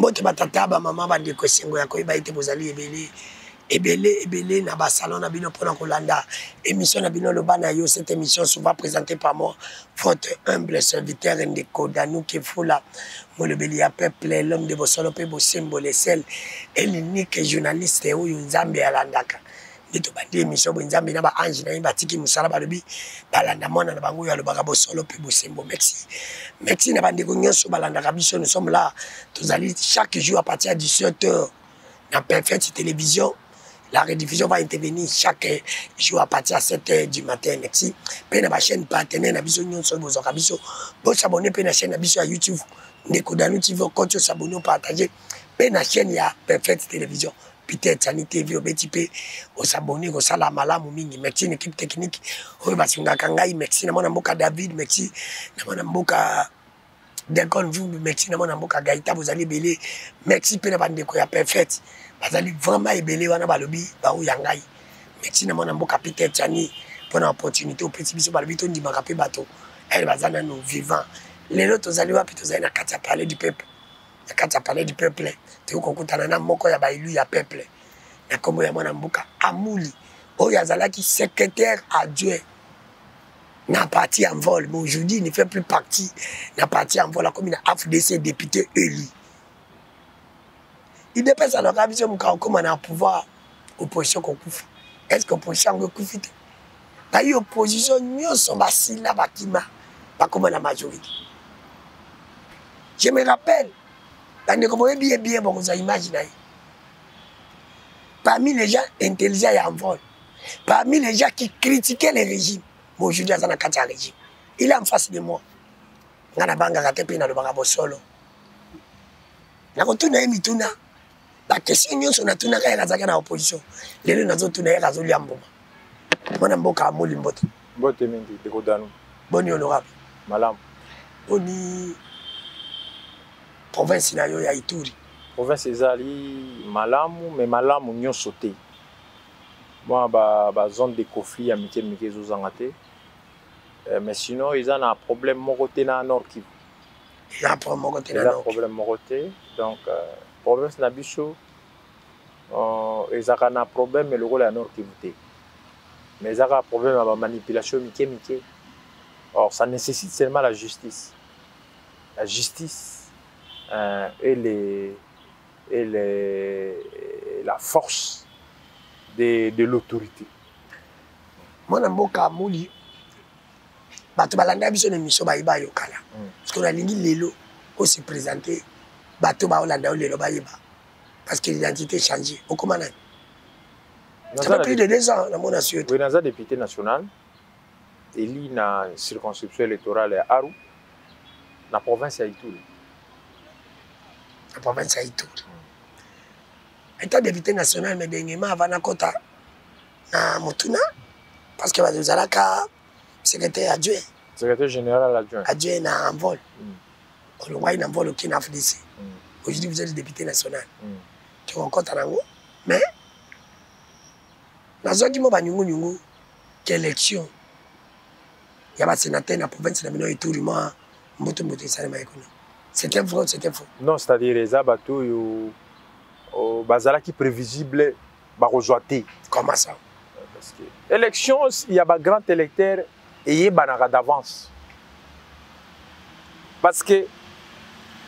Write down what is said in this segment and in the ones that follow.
mbote batata ba mama bandeko esengo ya koyeba ete bozali ebele na basalon na bino mpona kolanda émission na bino loba na yo. Cette émission souvent présentée par moi, votre humble serviteur Ndeko Danuki Fula molobeli ya peuple, l'homme de bosolo pe bosembo le sel et l'unique journaliste oyo nzambe alandaka ndito bandi émission bo nzambe na ba ange na batiki musala balobi balanda mona na bango ya lobaka bosolo pe bosembo. Merci na bandeko nyonso balandaka biso. Nous sommes là tozali chaque jour à partir de 17h na Perfect Télévision. La rediffusion va intervenir chaque jour à partir de 7h du matin. Merci. Puis na chaîne partenaire na biso nyonso bozoka biso. Bon s'abonner puis na chaîne na biso à YouTube. Ndeko Danuki TV quand tu s'abonner partager. Puis na chaîne ya Perfect Télévision. Peter Tani TV au BTP au s'abonner au sala malamu mingi. Merci une équipe technique. Oyo basunga kangai merci na mona mboka David merci na mona mboka Dekon vous merci na mona mboka Gaïta vous allez belé. Merci pe na bandeko ya Perfect. Bazali vraiment ebele wana balobi ba uyangai. Merci na mona mboka Peter Tani pour l'opportunité au petit biso balobi to ndimaka pe bato. Elle bazana nous vivants. Les autres tozali wapi tozali na kati ya parler du peuple. Na kati ya parler du peuple. Te kokutana na moko ya ba élu ya peuple. Na kombo ya mona mboka Amuli. Oyo azalaki secrétaire adjoint na parti en vol. Mais aujourd'hui il ne fait plus partie na parti en vol la commune AFDC député élu. Il dépend à la vision comme on a pouvoir opposition qu'on couvre. Est-ce que l'opposition est couvre? Par l'opposition, nous sommes assis là, pas comme la majorité. Je me rappelle, bien, vous avez imaginé. Parmi les gens intelligents et en vol, parmi les gens qui critiquaient le régime, aujourd'hui, il y a un régime. Il est en face de moi. Il y a un banga solo. Il y a un la question est que nous avons une opposition. Les gens qui ont une opposition. Moi, je suis Amuli Mbote. Mbote mingi, Ndeko Danou. Boni honorable. Malam. Boni province ya Ituri. Province ezali malamu, mais malamu nyon sauté. Moi, ba zone de conflit ya mike zozanga te. Mais sinon, ils ont un problème moroté na Nord Kivu. Il y a un problème moroté. Donc, province Nabicho, ils ont un problème, mais le rôle est Nord Kivu. Mais ils ont un problème avec la manipulation mike. Or, ça nécessite seulement la justice. La justice et la force de l'autorité. Moi, je suis Amuli. Bato balanda biso na mission ba iba yokala. Parce qu'on a lingi lelo pour se présenter. Bato ba olanda lelo ba iba. Parce que l'identité changé. Au comment ça fait plus de 2 ans dans mon nation. Oui, dans un député national, élu na circonscription électorale à Aru, na province ya Ituri. La province ya Ituri. Étant député national, mais dernièrement avant na kota na Mutuna, parce que vous avez secrétaire adjoint. Secrétaire général adjoint. Adjoint en vol. On le voit en vol au KNAFDC. Aujourd'hui, vous êtes député national. Tu rencontres en haut. Mais, dans un moment, il y a élection. Il y a un sénateur dans la province de Ituri. C'était vrai, c'était faux. Non, c'est-à-dire les abattus, bazala qui prévisible, barojoité. Comment ça? Parce que l'élection, il y a un grand électeur. Et il y a d'avance. Parce que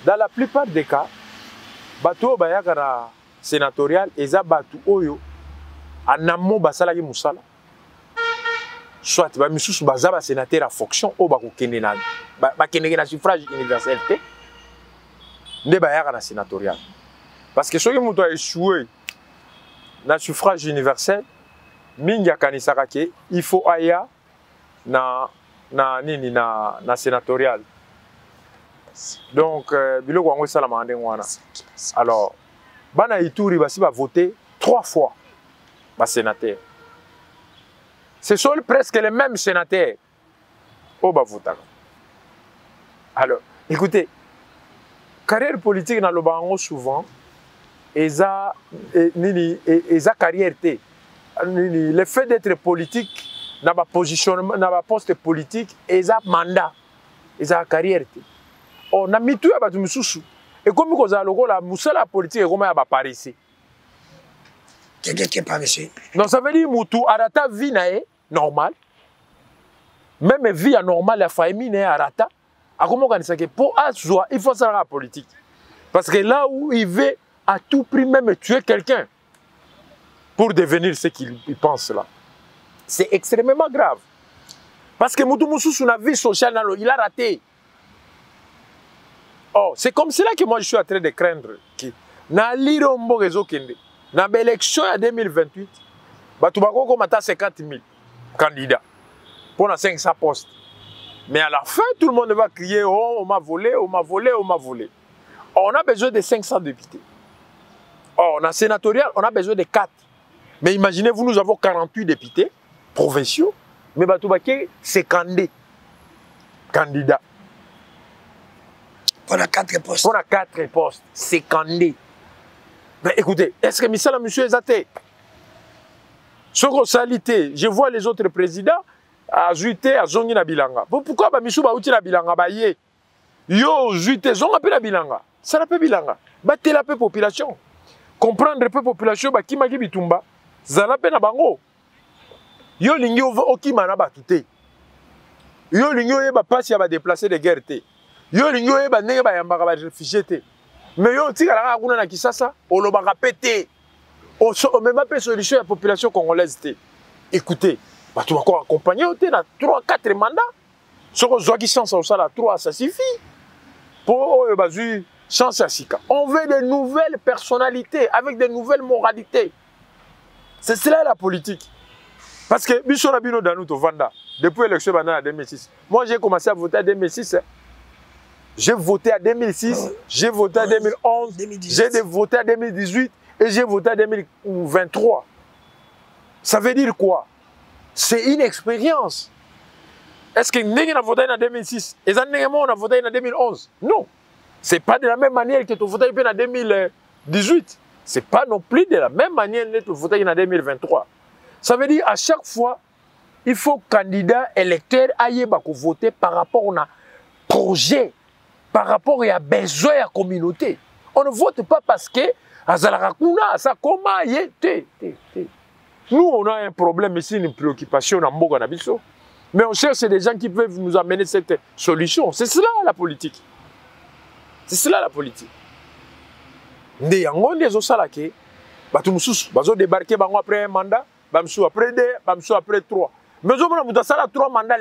dans la plupart des cas, bateau bayakana sénatorial eza batu oyo anamo basala ki musala. Soit ba misusu bazaba sénateur à fonction o bakokende na ba kende na suffrage universel te. Nde bayakana sénatorial. Parce que soki muto a échoué na suffrage universel, mingi akanisaka ke il faut aya na sénatorial. Donc biloko wango sala mande wana. Alors bana Ituri basi va voter 3 fois ba sénateur. Ce sont presque les mêmes sénateurs au ba voter. Alors écoutez, carrière politique dans le bango souvent eza carrière té. Le fait d'être politique dans ma positionnement, dans ma poste politique, ils ont mandat, ils ont carrière. On a mis tout à batu mususu. Et comme vous avez la musala politique, comme il Paris. Quelqu'un qui est paresseux. Donc ça veut dire que arata vie normal. Même vie normale, la famille est arata. À comment on dit que pour Azwa, il faut savoir la politique. Parce que là où il veut à tout prix même tuer quelqu'un pour devenir ce qu'il pense là, c'est extrêmement grave. Parce que Moutou Moussou, sur la vie sociale, il a raté. Oh, c'est comme cela que moi je suis en train de craindre. Dans l'élection en 2028, il y a 50 000 candidats pour 500 postes. Mais à la fin, tout le monde va crier oh, on m'a volé, on m'a volé, on m'a volé. Oh, on a besoin de 500 députés. Oh, on a sénatorial, on a besoin de 4. Mais imaginez-vous, nous avons 48 députés provinciaux, mais Batoubake, c'est candidats. On a 4 postes. On a 4 postes, c'est candidats. Mais écoutez, est-ce que Missala, monsieur Ezate, je vois les autres présidents à Zuité, à Zongi na Bilanga. Pourquoi Missou Baouti na Bilanga baye? Yo, Zuité, Zonga pe na Bilanga. Ça n'a pas Bilanga. Battez la population. Comprendre la population, qui m'a dit Bitumba. Zala pe na bango. Yo lingi okima na batute. Yo lingi oyeba pasi ya ba déplacer de guerre te. Yo lingi oyeba ndenge ba yambaka ba réfugié te. Mais yo tikala kuna na Kisasa, olobaka pété. On même pas solution à la population congolaise. Écoutez, tu vas accompagner dans 3-4 mandats. Ce qu'on a chance à ça, 3, ça suffit. Pour chance à Sika. On veut de nouvelles personnalités avec de nouvelles moralités. C'est cela la politique. Parce que Bichon Abino Danuto Vanda, depuis l'élection en 2006, moi j'ai commencé à voter en 2006. J'ai voté en 2006, j'ai voté en 2011, j'ai voté en 2018. Et j'ai voté en 2023. Ça veut dire quoi? C'est une expérience. Est-ce que nous avons voté en 2006 et nous avons voté en 2011? Non. Ce n'est pas de la même manière que tu as voté en 2018. Ce n'est pas non plus de la même manière que tu as voté en 2023. Ça veut dire à chaque fois, il faut que les candidats électeurs aillent voter par rapport à un projet, par rapport à un besoin de la communauté. On ne vote pas parce que nous, on a un problème ici, une préoccupation dans Mboga Nabiso. Mais on cherche des gens qui peuvent nous amener cette solution. C'est cela la politique. C'est cela la politique. Nous avons des gens qui ont débarqué après un mandat, après 2, après 3. Mais nous avons 3 mandats,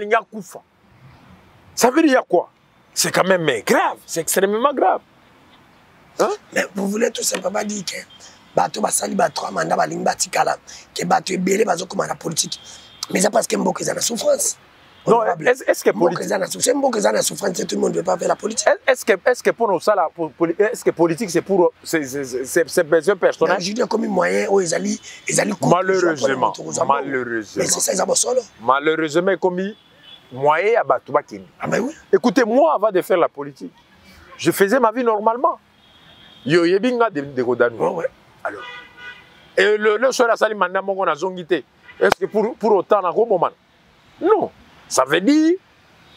ça veut dire quoi? C'est quand même grave, c'est extrêmement grave. Hein? Mais vous voulez tout simplement dire que Bato Basali ba 3 mandats baling batikala que Bato ebele bazo comme la politique. Mais c'est parce que Mboka est en souffrance. Non, est-ce que politique c'est Mboka est en souffrance, tout le monde ne veut pas faire la politique. Est-ce que pour nous ça est-ce que politique c'est pour c'est besoin personnel? Je dis comme moyen où ils allaient malheureusement. Mais c'est ça ils ont solo. Malheureusement comme moyen à Bato Bakini. Ah ben oui. Écoutez, moi avant de faire la politique, je faisais ma vie normalement. Yo yebinga de Godano. Ouais. Alors. Et le soir, ça manda mon a zongité. Est-ce que pour autant na moment? Non. Ça veut dire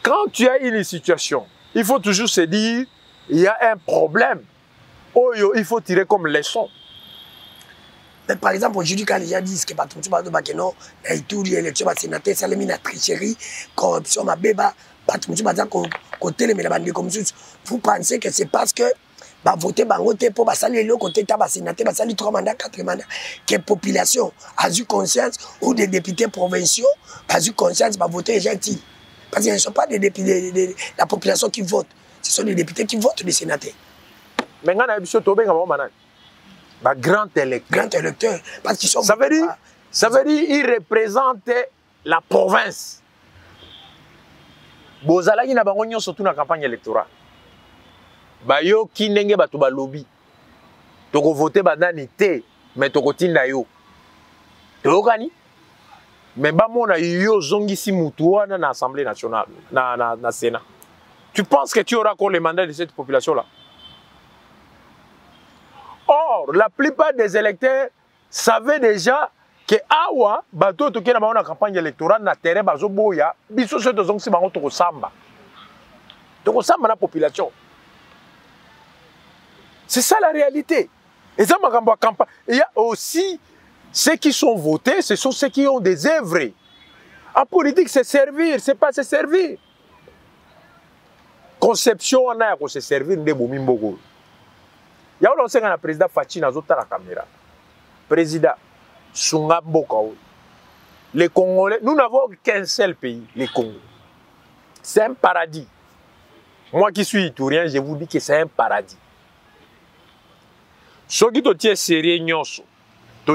quand tu as une situation, il faut toujours se dire il y a un problème. Oh yo, il faut tirer comme leçon. Mais par exemple, aujourd'hui, quand les gens disent que tu vas de non, et tout l'élection va sénateur, ça les tricherie, corruption, ma béba, tu vas dire côté les mélabandes comme ça, vous pensez que c'est parce que voter pour saluer le côté tabac sénateur, saluer 3 mandats, 4 mandats, que la population a eu conscience ou des députés provinciaux a eu conscience de voter gentil. Parce que ce ne sont pas des députés de la population qui vote, ce sont des députés qui votent les sénateurs. Mais quand on a grand électeur. Parce qu'ils sont ça veut dire ils représentent la province. Bozalaki na bango nyonso surtout na campagne électorale. Bayo ki ndenge bato ba lobby. Toko voter banani te, mais toko tinda yo. Tokani? Mais ba mona yo zongisi mutu wana na Assemblée nationale, na Sénat. Tu penses que tu auras encore les mandats de cette population-là? Or, la plupart des électeurs savaient déjà que awa bato toke na bango na campagne électorale na terrain bazo boya, biso so tozongisi bango toko samba. Toko samba na population. C'est ça la réalité. Et ça, il y a aussi ceux qui sont votés, ce sont ceux qui ont des œuvres. En politique, c'est servir, c'est pas se servir. Conception, on a à se servir de Bomimboko. Il y a aussi un président Fachi dans la caméra. Président Sunga Mbokao. Les Congolais, nous n'avons qu'un seul pays, les Congolais. C'est un paradis. Moi qui suis italien, je vous dis que c'est un paradis. Ce qui est sérieux,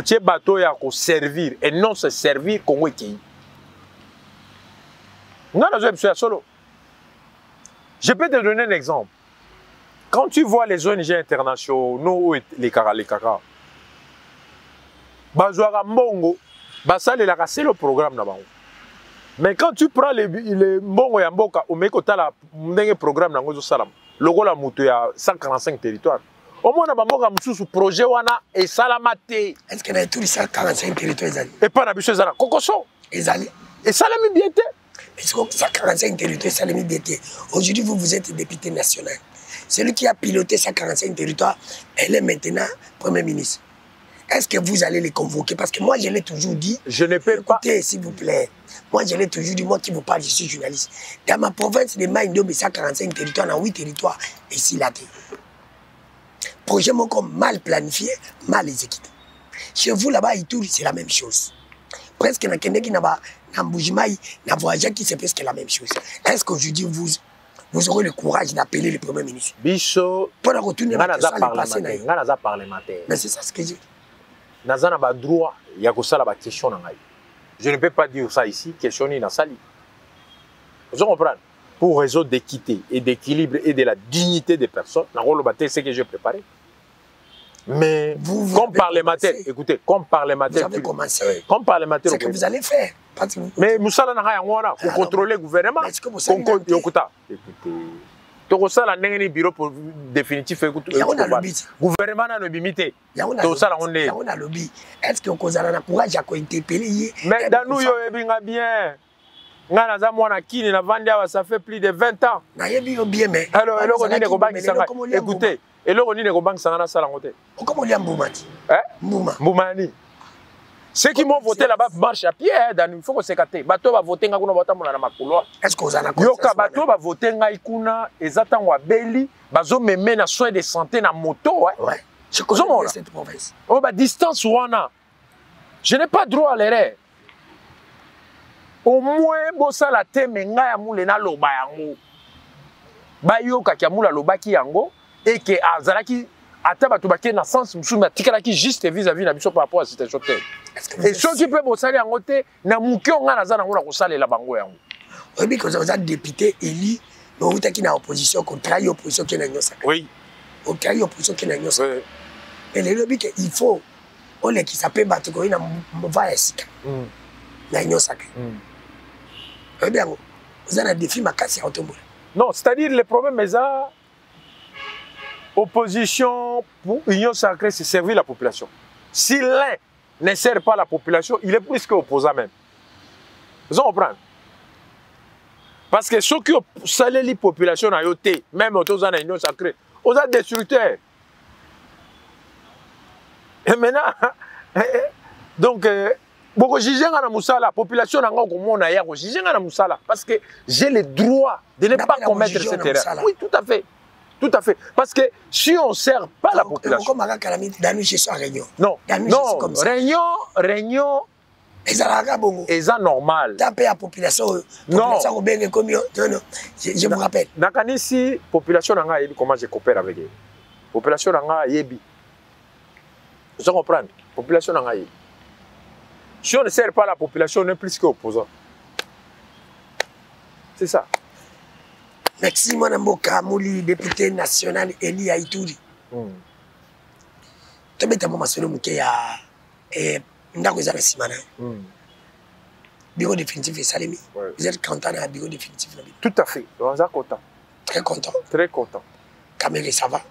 c'est un bateau qui servir et non se servir comme qui. Je peux te donner un exemple. Quand tu vois les ONG internationaux, les Kaka, Bazouara Mbongo, c'est le programme. Mais quand tu prends les Mbongo et Mboka, on met le programme dans le logo la moto, il y a 145 territoires. Au moins, on a un projet et salamate. Est-ce qu'il y a tous les 145 territoires? Et pas la biche Zara. Kokoso. Et salami bien. Est-ce que 145 territoires, salami bien. Aujourd'hui, vous êtes député national. Celui qui a piloté 145 territoires, elle est maintenant Premier ministre. Est-ce que vous allez les convoquer? Parce que moi, je l'ai toujours dit. Je ne peux pas. Écoutez, s'il vous plaît. Moi, je l'ai toujours dit. Moi qui vous parle, je suis journaliste. Dans ma province de Maïndo, 145 territoires, dans 8 territoires, et si là, projet comme mal planifié, mal exécuté. Chez vous, là-bas, c'est la même chose. Presque dans Kendeki, dans Mboujimaï, dans Voyagaki, c'est presque la même chose. Est-ce qu'aujourd'hui, vous aurez le courage d'appeler le Premier ministre? Bicho, pour retourner à la parlementaire. Mais c'est ça ce que j'ai dit. Nous avons le droit, il y a la question. Je ne peux pas dire ça ici, questionner dans sa vie. Vous comprenez? Pour raison d'équité et d'équilibre et de la dignité des personnes, c'est ce que j'ai préparé. Mais comme parlementaire, écoutez, comme parlementaire, vous avez commencé. Comme parlementaire, c'est ce que vous allez faire. Mais Moussala n'a rien à pour contrôler le gouvernement. Écoutez, tout ça, le bureau définitif. Il y a un lobby. Gouvernement n'a le bimité. Il y a un lobby. Est-ce qu'on a le courage à interpeller? Mais dans nous, il y a bien. Ça fait plus de 20 ans. Alors, écoutez, et là, on dit que les banques sont en train de comment on Mboumani? Mboumani. Ceux qui m'ont voté là-bas marchent à pied. Il faut que se cate. Bateau va voter dans ma couloir. Est-ce que vous en avez Yoka bateau va voter dans Ikuna. Ezatan wa Beli. Bazo me met na soins de santé na moto. Ouais. Je connais cette province. Oh, bah, distance wana. Je n'ai pas droit à l'erreur. Au moins, bossa la te menga ya mule na loba yango. Ba yoka ki amula loba ki yango. Et que azalaki ataba tubake na sens musuma tikalaki juste vis-à-vis na biso par rapport à cette chose. Et ceux qui peuvent bossali yango te na muke nga na zana ngona kosalela bango yango. Oui, parce que vous êtes député élu, mais vous êtes en opposition contre l'opposition qui est dans Nyosa. Oui. Contre l'opposition qui est dans Nyosa. Et le lobby qu'il faut, on est qui s'appelle Batokoï na Mova Esika. Na Nyosa. Oui, bien, vous avez un défi ma casse à Otombola. Non, c'est-à-dire le problème est ça. Opposition pour Union sacrée, c'est servir la population. Si l'un ne sert pas la population, il est plus qu'opposant même. Vous comprenez? Parce que ceux qui ont salé la population, même aux Union sacrée, aux destructeurs. Et maintenant, donc, la population n'a pas parce que j'ai le droit de ne pas commettre cette erreur. Oui, tout à fait. Tout à fait. Parce que si on ne sert pas la population... Non, non, réunion... C'est normal. Taper la population... Non. Je vous rappelle. Dans la population, comment je coopère avec eux. Population, vous comprenez? Population, si on ne sert pas la population, on est plus qu'opposant. C'est ça. Merci, mon Mboka Mouli, député national élu à Ituri. Tu as dit que bureau définitif est Salemi. Vous êtes content d'un bureau définitif? Tout à fait. On est content. Très content. Très content. Kamere, ça va?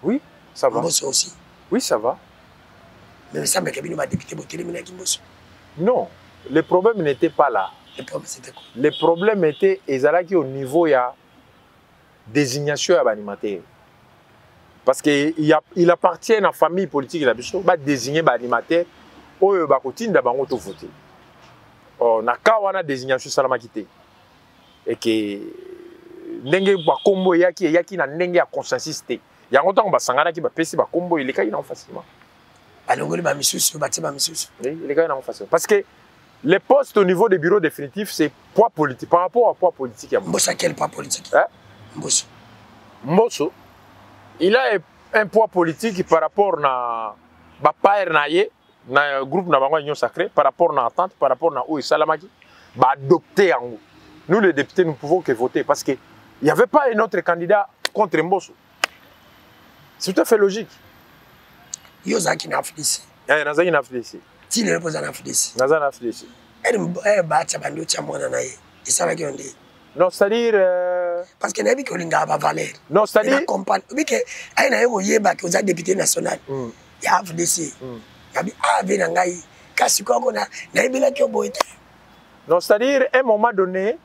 Oui, ça va. Mbosso aussi? Oui, ça va. Mais ça me dit que député Mbosso. Non, le problème n'était pas là. Le problème, c'était quoi? Le problème était au niveau, il y a désignation à l'animateur. Parce qu'il appartient à la famille politique de la biso, va désigner l'animateur, ou va continuer d'abord tout voter. On a quand on a désigné sur Salamakité. Et que n'engé ba combo yaki na n'engé a consensus té. Ya ngota ba sangana ki ba pesi ba combo il est quand facilement. Balongoli ba misusu ba tiba misusu. Oui, il est quand facilement. Parce que les postes au niveau des bureaux définitifs c'est poids politique par rapport à poids politique. Mbosso quel poids politique? Hein? Mbosso. Mbosso, il a un poids politique par rapport à Bapaer Naye, na groupe na bango union sacrée, par rapport à Attente, par rapport à Oui Salamaki, bah adopter en haut. Nous les députés, nous pouvons que voter parce qu'il n'y avait pas un autre candidat contre Mbosso. C'est tout à fait logique. Yozaki na Afrique. Nazaki na Afrique. Si le repose en Afrique. Nazaki na Afrique. Bacha bando chamona na ye. Et ça va qui on dit. Non, c'est-à-dire parce que nabi ko linga ba valeur. Non, c'est-à-dire comprendre. Oui que ay na yo yeba que aux députés national. Ya FDC. Nabi ave na ngai kasi ko na ibela ki oboite. Non, c'est-à-dire à un moment donné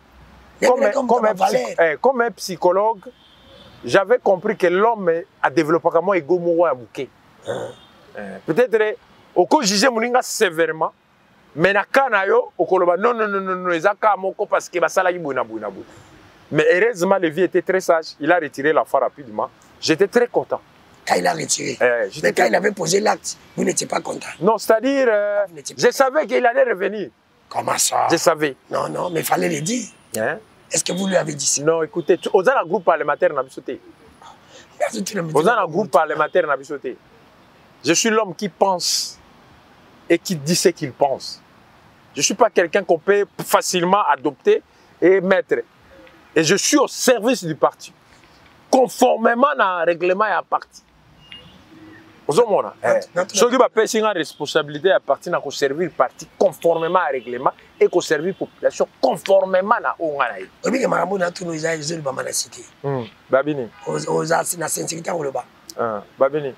comme un psychologue, j'avais compris que l'homme a développé comme ego mouwa à bouquet. Peut-être au coup jugé moninga sévèrement, mais na kana yo au koloba non ezaka moko parce que basala yibuna buna. Mais heureusement le vieux était très sage, il a retiré la fois rapidement. J'étais très content. Quand il a retiré. Mais quand il avait posé l'acte, vous n'étiez pas content. Non, c'est-à-dire je savais qu'il allait revenir. Comment ça? Je savais. Non, mais il fallait le dire. Hein? Est-ce que vous lui avez dit ça? Non, écoutez, aux un groupe parlementaire n'a sauté. Aux un groupe parlementaire n'a sauté. Je suis l'homme qui pense et qui dit ce qu'il pense. Je ne suis pas quelqu'un qu'on peut facilement adopter et mettre. Et je suis au service du parti. Conformément à un règlement et à un parti. Vous avez ceux qui ont une responsabilité à partir de servir le parti conformément au règlement et de servir la population conformément à l'ONG. Oui, mais Marambo n'a tout nous a usé le Bamana Cité. Babini. Aux assassins, sécurité ou le bas. Babini.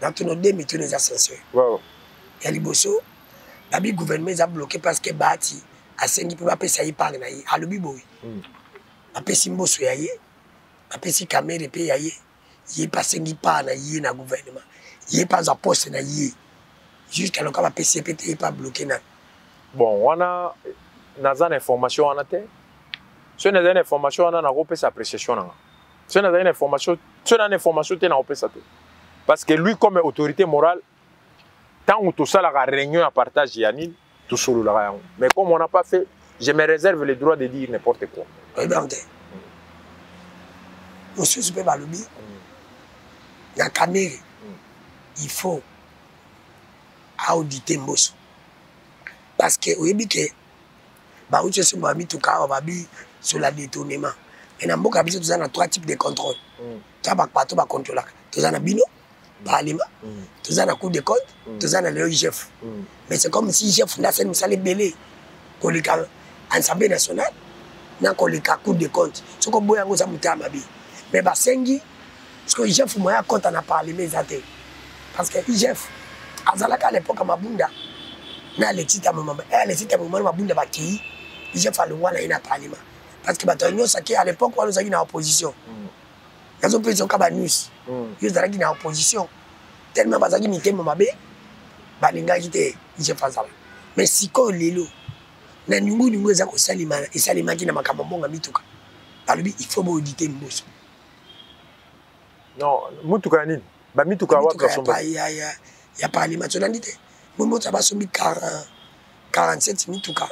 Dans tous nos deux métiers, les ascenseurs. Wow. Il y a les bosso. Le gouvernement a bloqué parce que Bati a saigné pour pas ça y parle. À l'Obiboui. Après Simboso yaye. Après si caméra paye yaye. Il n'est pas saigné par le gouvernement. Il n'est pas à poste na yé. Jusqu'à l'heure où PCPT n'est pas bloqué. Bon, on a une information en tête. Si on a une information, on a une appréciation. Si on a une information, on a une information, on a une parce que lui, comme autorité morale, tant que tout ça, la réunion à partage, Yannick, tout solo la. Mais comme on n'a pas fait, je me réserve le droit de dire n'importe quoi. Regardez. Monsieur Super Balobi, il y a caméra. Il faut auditer Mbosso. Parce que, oui, que, bah, où tu es sur ma tout cas, on va dire sur la détournement. Et dans beaucoup de cas, trois types de contrôle. Tu as pas tout contrôle. Tu as un bino, parlement, tu as un coup de compte, tu as un chef. Mais c'est comme si le chef n'a pas de belé. Pour l'Assemblée nationale, n'a pas de coup de compte. C'est comme si on a un mais bah, Sengi, parce que le chef m'a compte en a parlé, mais parce que le chef, à l'époque, Mabunda, na le titre à moment, le titre à moment, Mabunda Baki, le chef a le droit d'aller dans le parlement. Parce que nous, à l'époque, on était en opposition. Nous avons pris un news. Nous étions en opposition. Tellement que nous étions en opposition. Mais si on est là, nous avons salima et salima qui n'a pas mituka. Il faut auditer Mbosso. Non, Moutuka nini? Ba Mituka wa personne. Il y a pas l'alimentation. Mbosso a sombi 47 Mituka.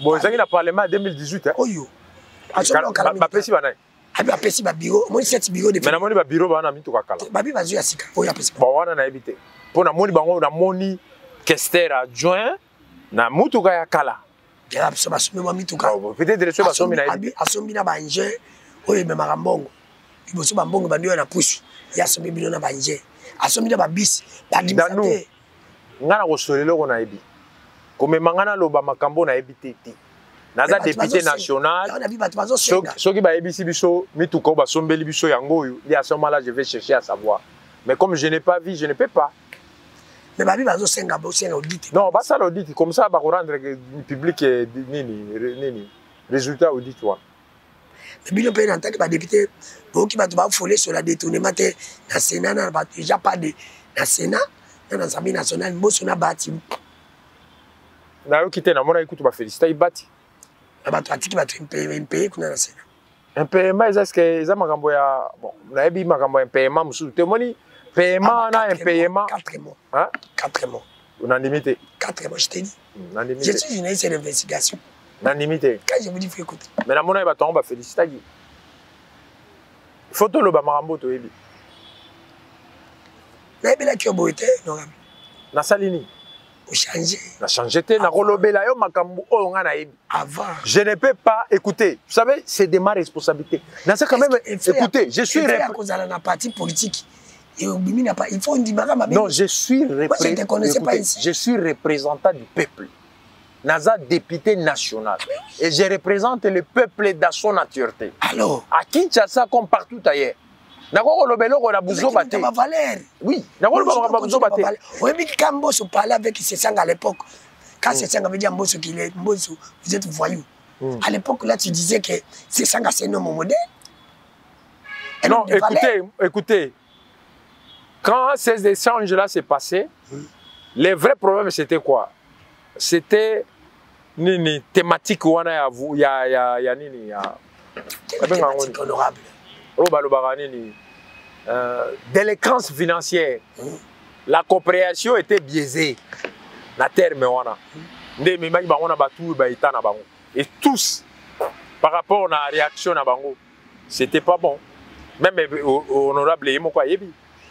Bon, ils ont eu le parlement en 2018. Oh yo. Ba pesi banai. Abi ba pesi ba bureau, moi 7 bureaux de. Mais na moni ba bureau ba na Mituka kala. Ba bi ba zu ya sika. Oh ya pesi. Bon, wana na ebité. Pour na moni bango na moni Kester adjoint na Mituka ya kala. Ya so ba sombi ba Mituka. Peut-être so ba sombi na abi asombi na ba nje. Oyo me marambongo. Iboso ba mbongo ba ndio na push. Ya sombi bino na ba nje. Asombi na ba bis. Ba dimsate. Ngana ko solelo ko na ebi. Comme mangana loba makambo na ebité ti. Naza député national. Ceux qui ba ebisi biso Mituka ba sombeli biso yango yo. Et à ce moment-là je vais chercher à savoir. Mais comme je n'ai pas vu, je ne peux pas. Mais babi bazo senga bo senga audit. Non, ba ça l'audit comme ça ba rendre public nini résultat audit toi. Mais bien, on en tant que député, bon, qui va te voler sur la détournement, dans le Sénat, dans déjà pas de. Dans le Sénat, dans l'Assemblée nationale, moi, on a bâti. Na yo kité na mona écoute ba féliciter ibati. Na ba tiki ba impayé kuna na Sénat. Un paiement est-ce que eza makambo ya bon, na yebi makambo ya paiement musu. Te moni paiement na un paiement 4 mois. Hein? 4 mois. Unanimité. 4 mois, je t'ai dit. Unanimité. Je suis journaliste d'investigation. Unanimité. Quand je vous dis, il faut écouter. Mais na mona ba ton ba féliciter. Photo lo ba makambo to yebi. Na yebi la kyo boité, non. Na salini. Au changer. Na changer te na kolobela yo makambo o nga na yebi. Avant. Je ne peux pas écouter. Vous savez, c'est de ma responsabilité. Dans ça quand même écoutez, je suis un parti politique. Il faut une non, je suis je suis représentant du peuple. Naza député national. Et je représente le peuple dans son entièreté. Alors, à Kinshasa comme partout ailleurs. D'accord, le bello on a besoin de battre. Oui, d'accord, on a besoin de battre. Oui, mais quand Mbosso parlait avec Sessang à l'époque, quand Sessang avait dit à Mbosso qu'il est Mbosso, vous êtes voyou. À l'époque, là, tu disais que Sessang c'est un homme modèle. Non, écoutez. Quand ces échanges-là s'est passé, les vrais problèmes, c'était quoi? C'était une thématique où on a thématique honorable. Délinquance financière. La coopération était biaisée. La terre, et tous, par rapport à la réaction, c'était pas bon. Même honorable,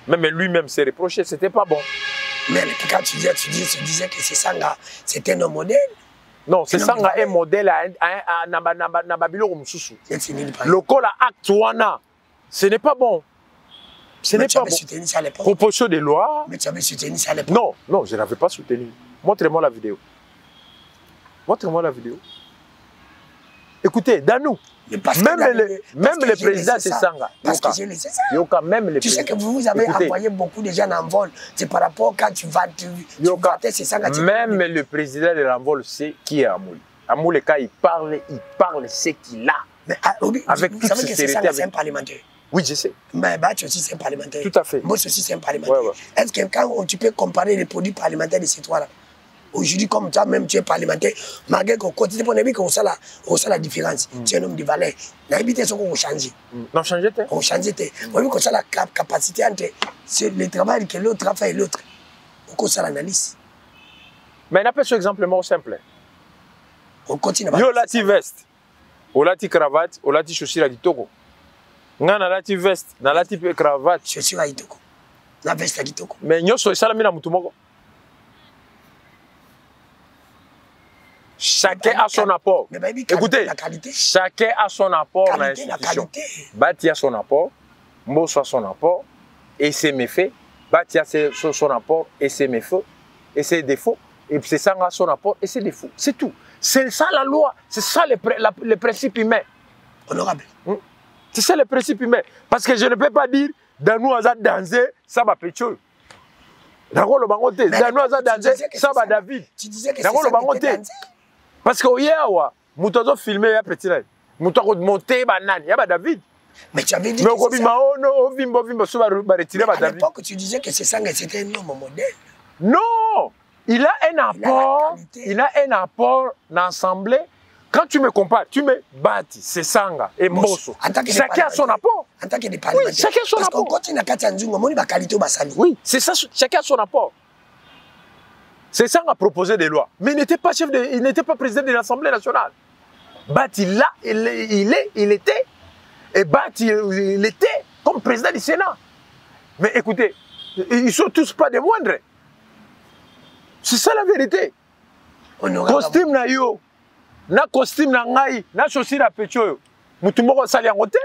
même lui-même s'est reproché, c'était pas bon. Mais quand tu disais que c'est Sanga, c'était un modèle. Non, c'est Sanga un modèle à Nababilo Moussoussou. Le col à Actuana, ce n'est pas bon. Ce n'est pas bon. Proposition de loi. Mais tu avais soutenu ça à l'époque. Non, non, je n'avais pas soutenu. Montrez-moi la vidéo. Montrez-moi la vidéo. Écoutez, dans nous, même le président, c'est Sanga. Parce que je le sais ça. Tu sais que vous avez envoyé beaucoup de gens en vol. C'est par rapport quand tu vas, c'est Sanga. Même le président de l'envol sait qui est Amouli. Amouli, quand il parle ce qu'il a. Mais, avec vous savez que c'est Sanga, c'est un parlementaire. Oui, je sais. Mais Batch aussi, c'est un parlementaire. Tout à fait. Moi aussi, c'est un parlementaire. Ouais. Est-ce que quand tu peux comparer les produits parlementaires de ces trois-là, aujourd'hui, comme toi, même tu es parlementaire, malgré qu'on continue pour qu'on sait la différence. Tu es un homme de valeur. L'habitude, c'est qu'on change. Non, changer. On change. On qu'on sait la capacité entre le travail que l'autre fait et l'autre. On sait l'analyse. Mais on a pas ce exemple simple. On continue. Yo, là, tu veste. Ou là, tu cravate. Ou là, tu chaussures à du Togo. Nga na lati veste, na lati pe cravate. Chaussures à Itoko. Na veste à Itoko. Mais nyoso salami na mutu moko. Chacun a son apport. Écoutez, chacun a son apport dans l'institution. Bati a son apport, Mbosso a son apport et ses méfaits. Bati a son apport et ses méfaits et ses défauts. Et c'est ça a son apport et ses défauts. C'est tout. C'est ça la loi. C'est ça le principe humain. Honorable. C'est ça le principe humain. Parce que je ne peux pas dire, dans nous, on a dansé, ça va pécho. Dans nous, on a dansé, ça va David. Tu disais que c'est ça qui était dansé. Parce que hier, nous avons filmé, il y a petit. Nous avons monté, il y a David. Mais tu avais dit que c'est ça. À l'époque, tu disais que c'est ça, c'était un homme modèle. Non! Il a un apport, il a un apport d'ensemble. Quand tu me compares, tu me bâtis, c'est Sanga et Mbosso. Chacun a son apport. En tant que des parlementaires. Oui, chacun a son apport. Parce qu'on continue à Katanzunga, on a qualité au Bassali. Oui, c'est ça, chacun a son apport. C'est Sanga a proposé des lois. Mais il n'était pas il n'était pas président de l'Assemblée nationale. Bati là, il était. Et Bati, il était comme président du Sénat. Mais écoutez, ils ne sont tous pas des moindres. C'est ça la vérité. Costume na yo. Na costume na ngai, na chaussure à pecho. Mutu moko sali en côté.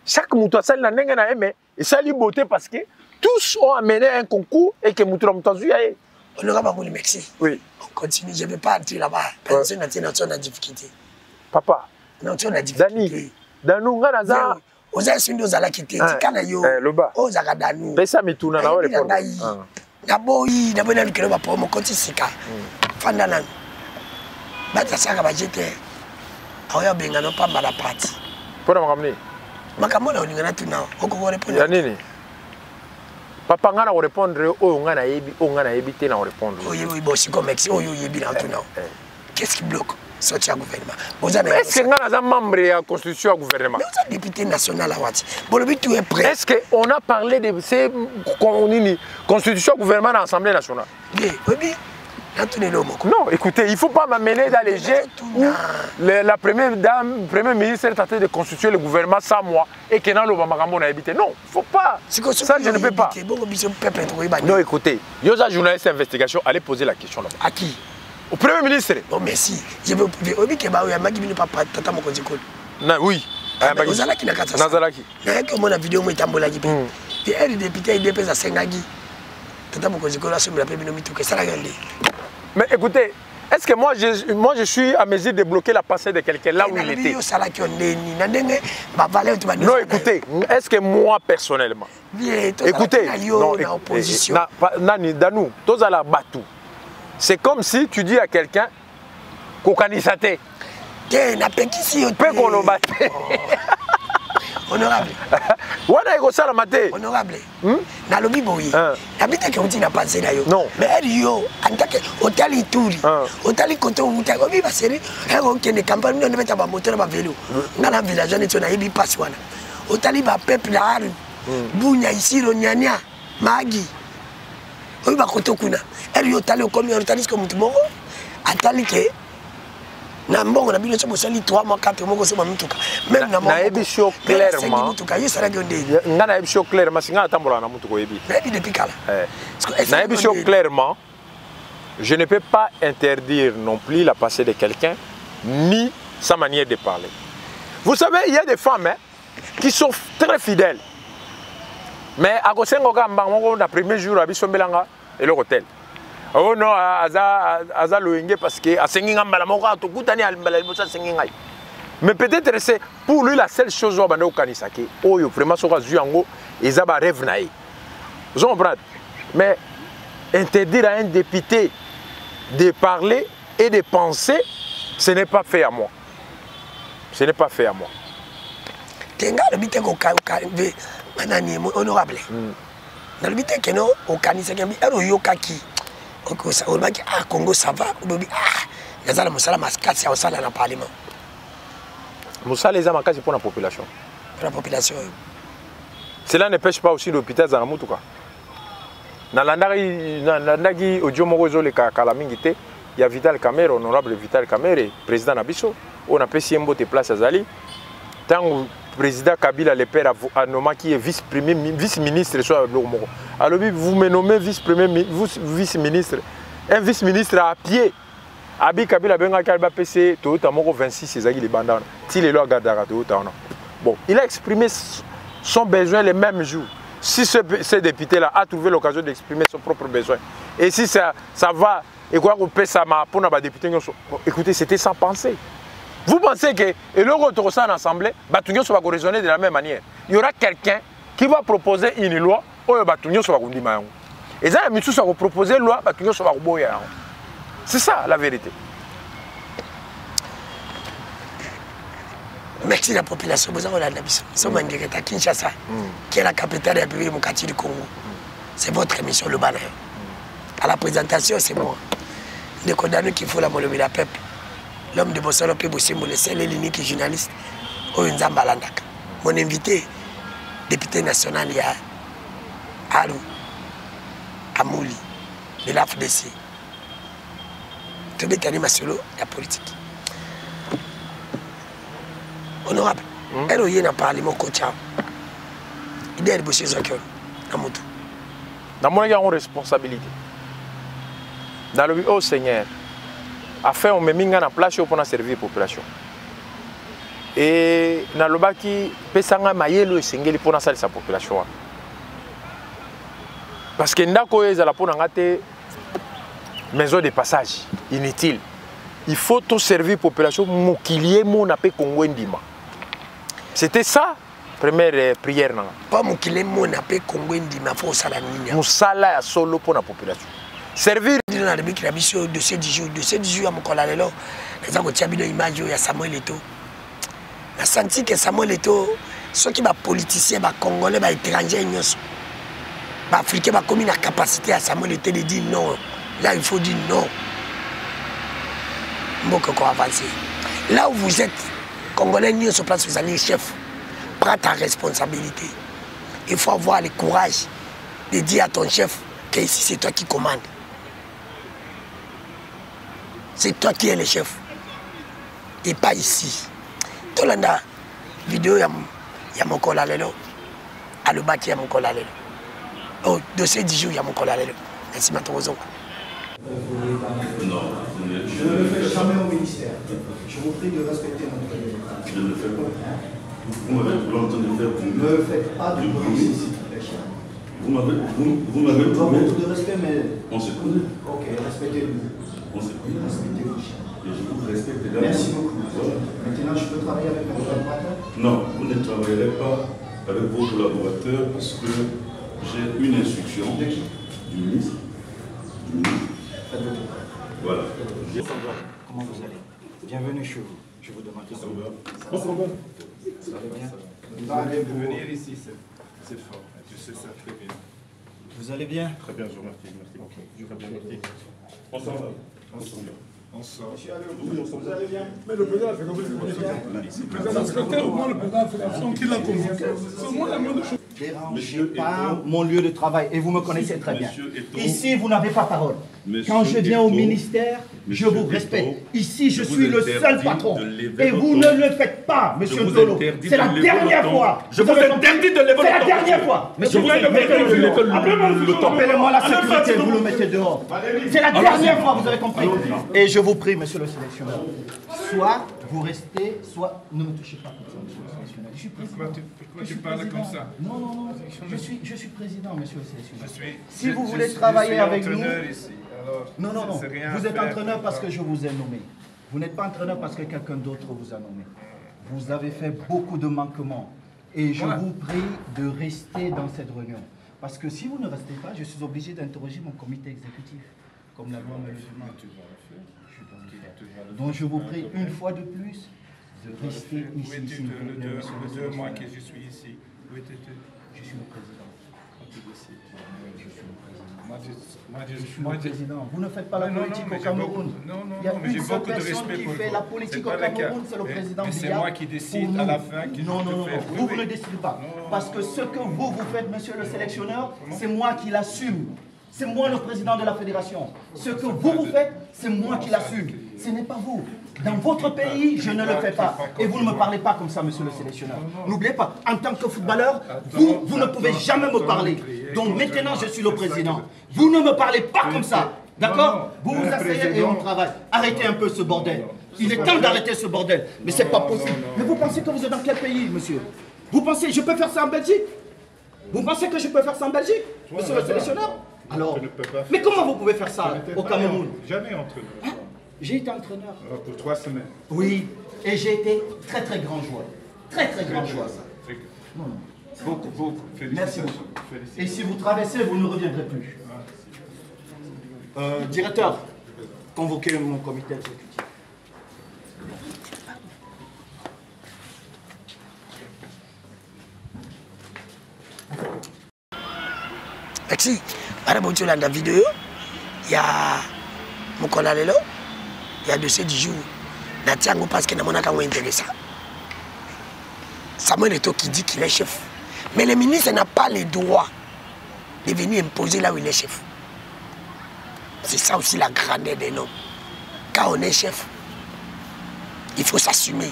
Chaque mutu sali na ndenge na aimé et sali beauté parce que tous ont amené un concours et que mutu mutazu yaé. Honorable Amouli, merci. Oui. On continue, je ne vais pas entrer là-bas. Personne n'a de difficulté. Papa. Non, tu as la difficulté. Danou nganaza. Oza sindo zala kité, tikana yo. Loba. Oza kadanu. Pesa mituna na wale pondo. Naboyi, naboyi na lukelo ba pomo konti sika. Fanda nanu. Bata saka bajete. Aoya benga no pamba la parti. Pona makamni. Makamona oningana tuna. Oko répondre. Ya nini? Papa ngana ko répondre o ngana yebi te na répondre. Oh yebi bosi comme ex oh yebi na tuna. Qu'est-ce qui bloque sortir au gouvernement? Est-ce que ngana za membre ya constitution au gouvernement? Mais vous êtes député national à Wati. Bon le but tout est prêt. Est-ce que on a parlé de ces constitution au gouvernement à l'Assemblée nationale? Oui. Non, écoutez, il ne faut pas m'amener dans les jets où la première dame, le premier ministre est tenté de constituer le gouvernement sans moi et que dans l'Obama a habité. Non, il ne faut pas. Ça, je ne peux pas. Non, écoutez, il y a un journaliste d'investigation, allez poser la question là-bas. À qui? Au premier ministre. Non, merci. Je veux que oui. Nazalaki na kata. Nazalaki. Na yake mona vidéo mo itambola ki pe. Te elle député il dépêche à 5 agi. Tata mo koziko la somme la pe bino mituke sala gande. Mais écoutez, est-ce que moi je suis à mesure de bloquer la pensée de quelqu'un là où il était? Non, écoutez, est-ce que moi personnellement, écoutez, non, c'est comme si tu dis à quelqu'un qu'on canisate. Honorable. Honorable. Na lobi boyi. Habite que on dit na pensé na yo. Mais elle yo antake hôtel Ituri. Hôtel Koto Muta obi ba seri. E on kene campagne no beta ba moteur ba vélo. Na la village on est na ibi passe wana. Hôtel ba peuple la haru. Bunya isiro nyanya magi. Obi ba koto kuna. Elle yo tali comme hôtel comme mutu moko. Atali ke na mbongo na bino mosali 3 mois 4 mois ko mituka même na na ebisho clairement mituka yo sala gonde ngana ebisho clairement singa tambola na mutuko ebi depuis kala na ebisho clairement je ne peux pas interdire non plus la passée de quelqu'un ni sa manière de parler. Vous savez, il y a des femmes qui sont très fidèles, mais à Gosengo Gamba on a premier jour à Bisombelanga et le hôtel. Oh non, aza loenge parce que a senginga mbala moko to kutani al mbala bosa senginga. Mais peut-être c'est pour lui la seule chose au bando kanisaki. Oh yo vraiment soka zuango ezaba rêve naï. Vous comprenez? Mais interdire à un député de parler et de penser, ce n'est pas fait à moi. Ce n'est pas fait à moi. Tenga le bité ko kanve manani honorable. Na le bité que non au kanisaki ero yokaki. Ah, Congo ça va, il y a Moussala Mascati au salon dans le Parlement. Moussala les Amakasi pour la population. Pour la population. Cela ne pêche pas aussi l'hôpital dans la Moutuka. Dans l'Andagi, au Djomorozo, le Kalamingite, il y a Vital Kamere, honorable Vital Kamere, président Nabiso. On a payé un beau de place à Zali. Tant que le président Kabila, le père Anoma, qui est vice-ministre, alors vous me nommez vice-ministre. Un vice-ministre à pied. Abi Kabila Benga Kalba PC, Toyota Moko 26, c'est Zaghi les bandanes. Si les lois gardent Toyota. Bon, il a exprimé son besoin le même jour. Si ce député-là a trouvé l'occasion d'exprimer son propre besoin, et si ça va, et quoi qu'on paie ça pour les députés, écoutez, c'était sans penser. Vous pensez que le retour en assemblée, Batugno va raisonner de la même manière. Il y aura quelqu'un qui va proposer une loi, ou Batugno va dire. Et ça, il va proposer une loi, Batugno va dire. C'est ça la vérité. Merci la population. Nous sommes à Kinshasa, qui est la capitale de la République du Congo. C'est votre émission, le banner. À la présentation, c'est moi. Le condamné qu'il faut la molobie la peuple. L'homme de Bossolo Pébossimbo, le seul et l'unique journaliste, Oyunzamba Landaka. Mon invité, député national, il y a Alou Amouli, de l'AFDC. Tout est animation la politique. Honorable, elle a parlé mon coach. Il est bosser Zokion, Namutu. Dans mon égard, on responsabilité. Dans le but, oh Seigneur, afin on me met en place pour servir la population. Et dans le bas qui pesanga mayelo et singeli pour servir sa population. Parce que ndako ezala pour ngate maison de passage inutile. Il faut tout servir la population mokilier mon appel Congo ndima. C'était ça première prière nanga. Pas mokilier mon appel Congo ndima faut sala nini. Musala solo pour la population. Servir dans la République la mission de ces 10 jours à mon colalelo. Les gens qui ont une image de Samuel Eto'o. a senti que Samuel Eto'o ceux qui sont politiciens, congolais, étrangers, africains, comme une capacité à Samuel Eto'o de dire non. Là, il faut dire non. Beaucoup avancer. Là où vous êtes, congolais, nous sur place, vous allez chef. Prends ta responsabilité. Il faut avoir le courage de dire à ton chef que ici c'est toi qui commandes. C'est toi qui es le chef. Et pas ici. Tout le monde a vidéo, il y a mon colalelo. À le bâti, il y a mon colalelo. Au dossier 10 jours, il y a mon colalelo. Merci, Matozo. Non, je ne le fais jamais au ministère. Je vous prie de respecter notre règlement. Je ne le fais pas. Vous m'avez longtemps de faire pour Ne faites pas de bruit ici. Vous m'avez Je dois beaucoup de respect, mais... On se connaît. Ok, respectez-vous. On se connaît. Respectez-vous. Et je vous respecte également. Merci beaucoup. Voilà. Maintenant, je peux travailler avec mes collaborateurs? Non, vous ne travaillerez pas avec vos collaborateurs parce que j'ai une instruction De qui? du ministre. Faites votre travail. Voilà. Comment vous allez? Bienvenue chez vous. Je vous demande. Ça va. Vous allez bien? De venir ici, c'est fort. Tu sais ça très bien. Vous allez bien? Très bien, je vous remercie. Merci. Ok. Très bien, merci. On s'en va. On s'en va. On sort. Oui, on s'en va. Vous allez bien? Mais le président a fait comme le président, c'est moi le président de la fédération qui l'a convoqué. C'est moi la moindre chose. Dérangez pas mon lieu de travail et vous me connaissez très bien. Monsieur Eto'o. Ici, vous n'avez pas parole. Monsieur Quand je viens au Eto'o. ministère, je Monsieur vous Eto'o. respecte. Ici, je Je vous suis le interdis seul patron. de lever Et vous votre ne le faites pas, monsieur vous Tolo. interdis C'est la de lever dernière votre fois. ton. Je vous interdis de lever C'est la votre dernière ton. fois. Je vous interdis de lever Appelez-moi la sécurité, vous le mettez dehors. C'est la dernière fois, vous avez compris. Et je vous prie, monsieur le sélectionneur, soit vous restez, soit ne me touchez pas comme ça, monsieur le sélectionneur. Je suis président. Pourquoi tu parles comme ça? Non, non, non. Je suis président, monsieur le sélectionneur. Si Je vous suis- voulez je travailler suis avec nous... entraîneur ici. Alors, Non, non, non. c'est rien à Vous êtes faire. entraîneur parce que je vous ai nommé. Vous n'êtes pas entraîneur parce que quelqu'un d'autre vous a nommé. Vous avez fait beaucoup de manquements. Et je vous prie de rester dans cette réunion. Parce que si vous ne restez pas, je suis obligé d'interroger mon comité exécutif. Comme la loi me le demande. Je dois le faire. Donc je vous prie une fois de plus de rester Où ici. es-tu s'il vous plaît, le monsieur le 2 mois que sélectionneur. je suis ici? Où étais-tu? Je suis le président. Tu décides. Je suis le président. Moi, Je suis le président. Vous ne faites pas la Non, non, politique mais au j'ai beaucoup- Cameroun. non, non, Il y a non, mais une j'ai seule beaucoup de personne respect qui pour fait vous. la politique C'est au pas le cas. Cameroun, c'est le Mais- président mais c'est Biya. moi qui décide Pour à la nous. fin que je Non, non, te non, fais. non. Oui, Vous oui. ne décidez pas. Non, Parce que ce que vous faites, monsieur le sélectionneur, c'est moi qui l'assume. C'est moi le président de la fédération. Ce que vous faites, c'est moi qui l'assume. Ce n'est pas vous. Dans votre pays, je ne le fais pas. Et vous ne me parlez pas comme ça, monsieur le sélectionneur. N'oubliez pas, en tant que footballeur, vous ne pouvez jamais me parler. Donc maintenant, je suis le président. Vous ne me parlez pas comme ça. D'accord? Vous vous asseyez et on travaille. Arrêtez un peu ce bordel. Il est temps d'arrêter ce bordel. Mais c'est pas possible. Mais vous pensez que vous êtes dans quel pays, monsieur? Vous pensez, je peux faire ça en Belgique? Vous pensez que je peux faire ça en Belgique, monsieur le sélectionneur? Alors, mais comment vous pouvez faire ça au Cameroun? Jamais entraîneur. Hein? J'ai été entraîneur. Pour 3 semaines. Oui, et j'ai été très très grand joueur. Très très grand joueur. Non, non. Beaucoup, beaucoup. Merci Félicitations. beaucoup. Félicitations. Et si vous traversez, vous ne reviendrez plus. Directeur, convoquez mon comité exécutif. Merci. Para bonjour dans la vidéo, il y a mon colalelo, il y a dossier du jour. Natiango parce que n'a pas intéressant. Samuel Eto'o qui dit qu'il est chef. Mais le ministre n'a pas le droit de venir imposer là où il est chef. C'est ça aussi la grandeur des noms. Quand on est chef, il faut s'assumer.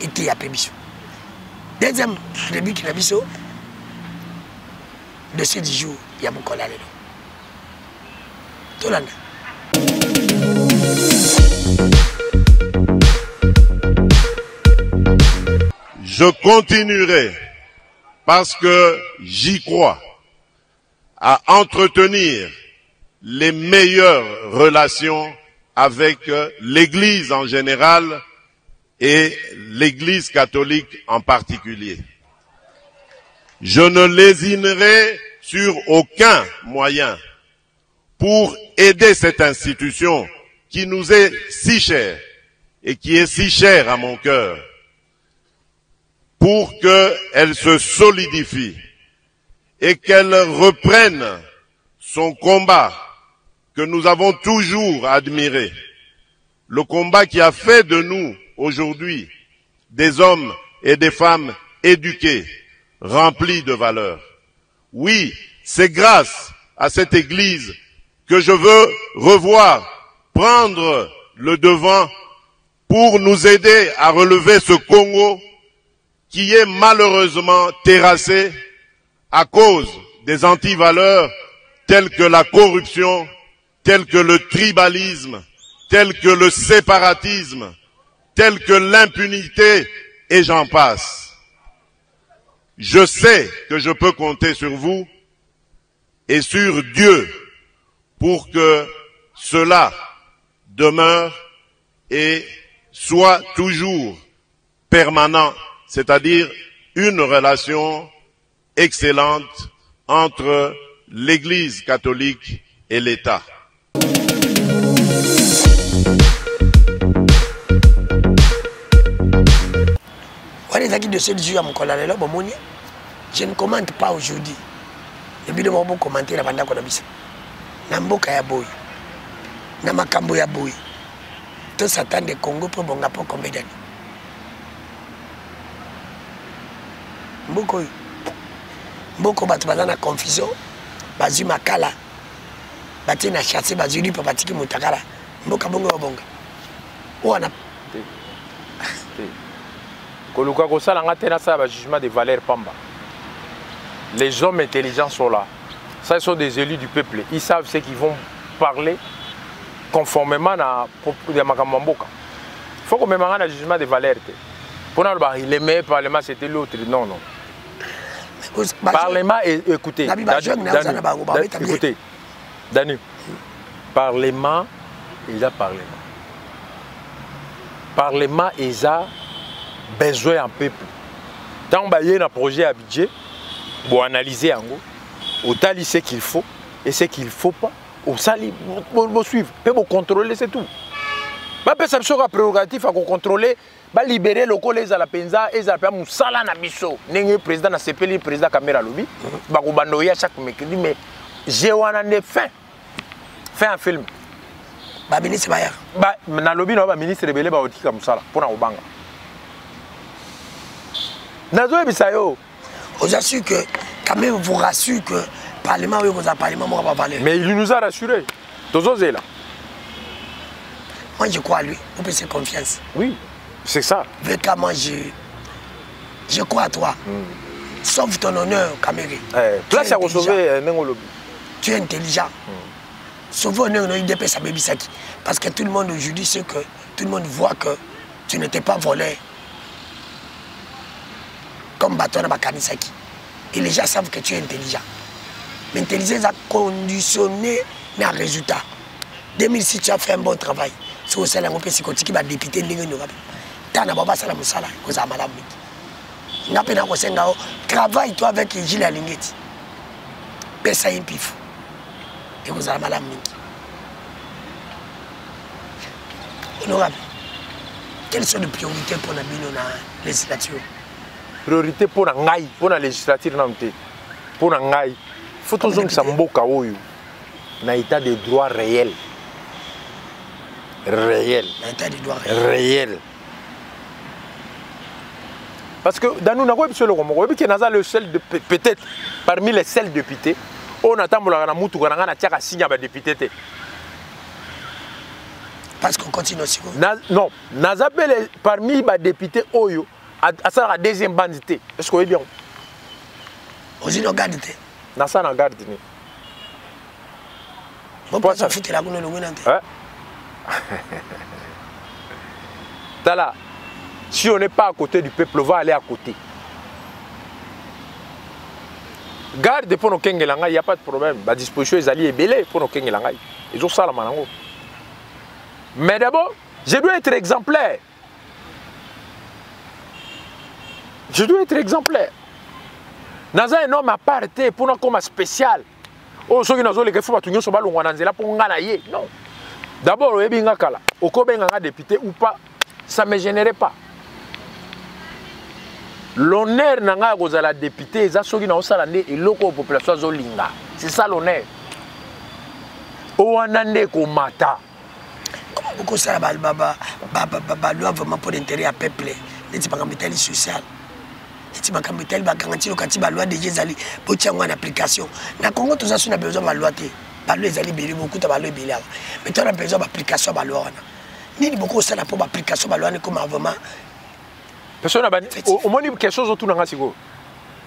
Et il y a Pébiso. Deuxième début qu'il a vu, dossier du jour, il y a beaucoup là. Tout le monde. Je continuerai, parce que j'y crois, à entretenir les meilleures relations avec l'Église en général et l'Église catholique en particulier. Je ne lésinerai sur aucun moyen pour aider cette institution qui nous est si chère et qui est si chère à mon cœur, pour qu'elle se solidifie et qu'elle reprenne son combat que nous avons toujours admiré, le combat qui a fait de nous aujourd'hui des hommes et des femmes éduqués, remplis de valeurs. Oui, c'est grâce à cette Église que je veux revoir, prendre le devant pour nous aider à relever ce Congo qui est malheureusement terrassé à cause des antivaleurs telles que la corruption, telles que le tribalisme, telles que le séparatisme, telles que l'impunité, et j'en passe. Je sais que je peux compter sur vous et sur Dieu pour que cela demeure et soit toujours permanent, c'est-à-dire une relation excellente entre l'Église catholique et l'État. Je ne commente pas aujourd'hui. Je ne vais pas commenter la bande qu'on a mis. Namboka ya boy. Namakambo ya boy. Tout s'attend de Congo pour bon rapport combien d'années. Mboko batu bazana confusion. Bazu makala. Bati na chassé bazuli pour batiki mutakala. Mboka bongo bonga. Ouana. Koluka kosala ngatena ça ba jugement de Valère Pamba. Les hommes intelligents sont là. Ça, ils sont des élus du peuple. Ils savent ce qu'ils vont parler conformément à Makamamboka. Il faut qu'on me mette un jugement de Valère. Pour nous, le meilleur parlement, c'était l'autre. Non, non. Parlement, écoutez. Écoutez. Danu. Parlement, il a parlement. Parlement, il a besoin en peuple. Tant qu'il y a un projet à budget, pour analyser en gros, autant ce qu'il faut et ce qu'il ne faut pas, au sali, pour suivre, pour contrôler, c'est tout. Pas ça sera prérogatif à contrôler, va libérer le collège à la penza et ça peut nous sala na biso. N'est président na CPL, président caméra lobby, va kubanoya chaque mercredi, mais j'ai un fin un film. Ba ministre Bayar. Ba na lobby no ba ministre rebelle ba otika musala pour na obanga. Nazo ebisayo. On assure que, quand même, vous rassure que le Parlement, oui, vous a Parlement, moi, va valer. Mais il nous a rassurés. Tous là. Moi, je crois à lui. Vous pouvez faire confiance. Oui, c'est ça. Vraiment, je crois à toi. Sauve ton honneur, Caméré. Là, ça va sauver Nengolobi. Tu es intelligent. Sauve l'honneur de l'IDP, ça Saki. Parce que tout le monde aujourd'hui sait que tout le monde voit que tu n'étais pas volé. Comme bâton à Bakanisaki. Et les gens savent que tu es intelligent. Mais l'intelligence a conditionné un résultat. 2006, tu as fait un bon travail. Si vous savez que tu vas député, tu as travaille-toi avec Gilles Alingeti. Pesa un pif. Et vous avez malade. Honorable, quelles sont les priorités pour la législature? Priorité pour la législature, pour la il faut toujours que ça mboka oyo na état de droit réel. Réel. Parce que dans nous, le seul peut-être parmi les seuls députés, on attend que nous signé à député. Parce qu'on continue aussi. Non, parmi les députés oyo. À la deuxième bandité. Est-ce que vous bien? Vous êtes en garde. Dans ça, on garde. Pourquoi ça fait la goule de Tala, si on n'est pas à côté du peuple, on va aller à côté. Garde pour nos Kengelanga, il n'y a pas de problème. La disposition est alliée belée pour nos Kengelanga. Ils ont ça la manango. Mais d'abord, je dois être exemplaire. Je dois être exemplaire. Dans un homme à part, pour nous comme spécial. Oh, ceux qui nous ont les faut pas sur ballon, on a pour ngana yé. Non. D'abord, on est bien kala. Au Kobe ngana député ou pas, ça ne me gênerait pas. L'honneur n'a pas la député, c'est ça qui n'a pas et l'autre population zolinga. C'est ça l'honneur. Oanande ko mata. Comment beaucoup ça va loi vraiment pour l'intérêt à peuple. Les types de social. Les types de garantie le loi de Jézali pour tirer en application. Dans Congo tout ça on a besoin de loi té. Ba loi ezali beli beaucoup de loi beli. Mais tu as besoin d'application ba loi. Ni beaucoup ça pour application ba loi comme vraiment. Personne n'a au moins quelque chose autour nanga siko.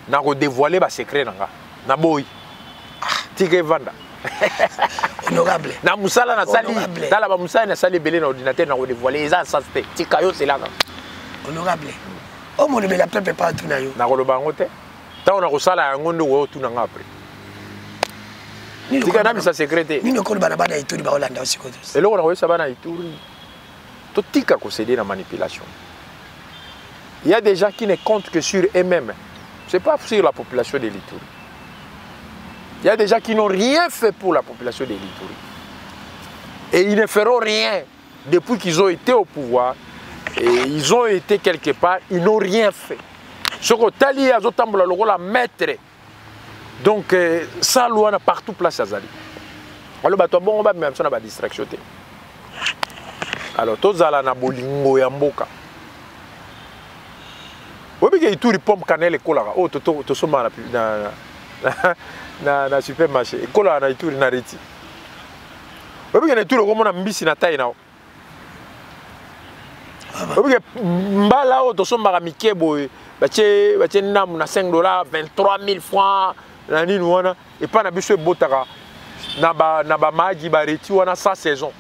Na ko dévoiler ba secret nanga. Na boy. Tige vanda. Honorable. Na musala na sali. Dans la musala na sali belé na ordinateur na ko dévoiler ça ça c'était. Tika yo c'est là. Honorable. Oh mon le peuple pas tout na yo. Na ko lo bango te. Ta on a ko sala yango ndo wo tout nanga après. Tika na mi sa secret. Ni no ko bana bana ituri ba Hollande aussi ko. Et là on a ko sa bana ituri. To tika ko céder na manipulation. Il y a des gens qui ne comptent que sur eux-mêmes. Ce n'est pas sur la population de l'Ituri. Il y a des gens qui n'ont rien fait pour la population de l'Ituri. Et ils ne feront rien depuis qu'ils ont été au pouvoir. Et ils ont été quelque part, ils n'ont rien fait. Ce que Tali a zotambola logo la maître. Donc, ça, loi n'a partout place à Zali. Alors, on va même ça, distraction. Alors, tous à la bolingo et mboka. Oui, mais il y a une pompe cannelle et cola. Oh, tu sommes na supermarché. Et cola na ituri na reti. Oui, mais il y a tout le monde a mis na taille now. Oui, mais mbala oh, tu sommes à mikebo. Bache nam na $5, 23 000 francs. Na ni wana et pas na biso botaka. Na ba magi ba reti wana sa saison.